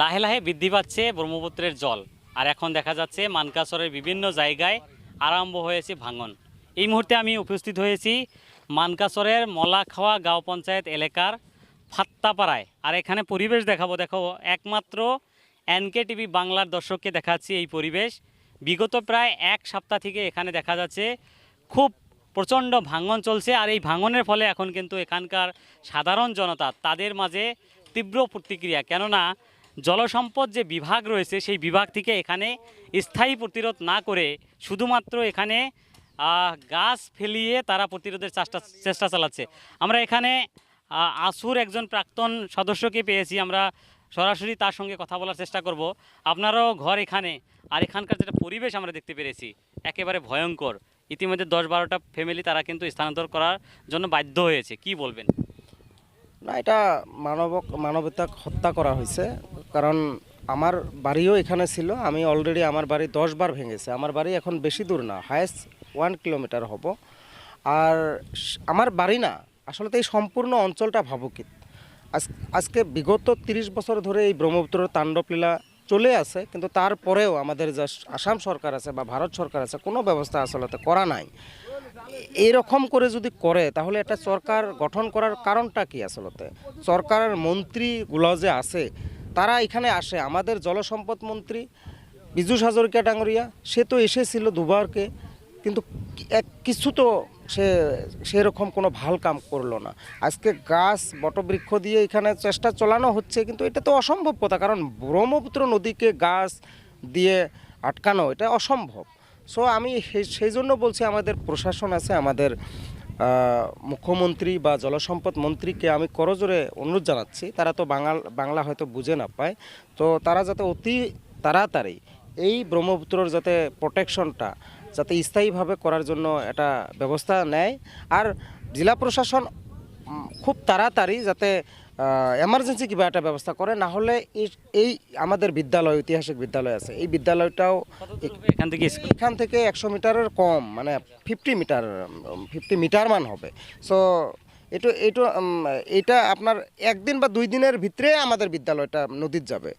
লাহে লাহে বৃদ্ধি পাচ্ছে ব্রহ্মপুত্রের জল, আর এখন দেখা যাচ্ছে মানকাসরের বিভিন্ন জায়গায় আরম্ভ হয়েছে ভাঙন। এই মুহূর্তে আমি উপস্থিত হয়েছি মানকাসরের মলাখাওয়া গাঁও পঞ্চায়েত এলাকার ফাত্তাপাড়ায়। আর এখানে পরিবেশ দেখাবো, দেখো একমাত্র এনকে টিভি বাংলার দর্শককে দেখাচ্ছি এই পরিবেশ। বিগত প্রায় এক সপ্তাহ থেকে এখানে দেখা যাচ্ছে খুব প্রচণ্ড ভাঙন চলছে, আর এই ভাঙনের ফলে এখন কিন্তু এখানকার সাধারণ জনতা তাদের মাঝে তীব্র প্রতিক্রিয়া। কেননা জলসম্পদ যে বিভাগ রয়েছে সেই বিভাগ থেকে এখানে স্থায়ী প্রতিরোধ না করে শুধুমাত্র এখানে গাছ ফেলিয়ে তারা প্রতিরোধের চেষ্টা চালাচ্ছে। আমরা এখানে আসুর একজন প্রাক্তন সদস্যকে পেয়েছি, আমরা সরাসরি তার সঙ্গে কথা বলার চেষ্টা করব। আপনারও ঘর এখানে, আর এখানকার যেটা পরিবেশ আমরা দেখতে পেরেছি একেবারে ভয়ঙ্কর। ইতিমধ্যে 10-12টা ফ্যামিলি তারা কিন্তু স্থানান্তর করার জন্য বাধ্য হয়েছে, কি বলবেন? না, এটা মানবতা হত্যা করা হয়েছে। কারণ আমার বাড়িও এখানে ছিল, আমি অলরেডি আমার বাড়ি 10 বার ভেঙেছে। আমার বাড়ি এখন বেশি দূর না, হায়েস্ট 1 কিলোমিটার হব। আর আমার বাড়ি না, আসলে তো এই সম্পূর্ণ অঞ্চলটা ভাবুকিত। আজকে বিগত 30 বছর ধরে এই ব্রহ্মপুত্র তাণ্ডবলীলা চলে আছে, কিন্তু তারপরেও আমাদের যা আসাম সরকার আছে বা ভারত সরকার আছে কোনো ব্যবস্থা আসলে করা নাই। এরকম করে যদি করে তাহলে একটা সরকার গঠন করার কারণটা কি? আসলে সরকারের মন্ত্রীগুলো যে আছে তারা এখানে আসে, আমাদের জলসম্পদ মন্ত্রী বিজু হাজরিকা ডাঙ্গরিয়া সে তো এসেছিল দুবারকে, কিন্তু কিছু তো সে সেরকম কোনো ভাল কাম করলো না। আজকে গাছ বটবৃক্ষ দিয়ে এখানে চেষ্টা চালানো হচ্ছে, কিন্তু এটা তো অসম্ভব কথা, কারণ ব্রহ্মপুত্র নদীকে গাছ দিয়ে আটকানো এটা অসম্ভব। সো আমি সেই জন্য বলছি আমাদের প্রশাসন আছে, আমাদের মুখ্যমন্ত্রী বা জলসম্পদ মন্ত্রীকে আমি করজোরে অনুরোধ জানাচ্ছি, তারা তো বাংলা হয়তো বুঝে না পায়, তো তারা যাতে অতি তাড়াতাড়ি এই ব্রহ্মপুত্রর যাতে প্রোটেকশনটা যাতে স্থায়ীভাবে করার জন্য একটা ব্যবস্থা নেয়। আর জেলা প্রশাসন খুব তাড়াতাড়ি যাতে এমার্জেন্সি কিবা একটা ব্যবস্থা করে, না হলে এই আমাদের বিদ্যালয়, ঐতিহাসিক বিদ্যালয় আছে, এই বিদ্যালয়টাও এখান থেকে 100 মিটারের কম, মানে 50 মিটার মান হবে। সো এটা আপনার একদিন বা 2 দিনের ভিতরে আমাদের বিদ্যালয়টা নদীর যাবে।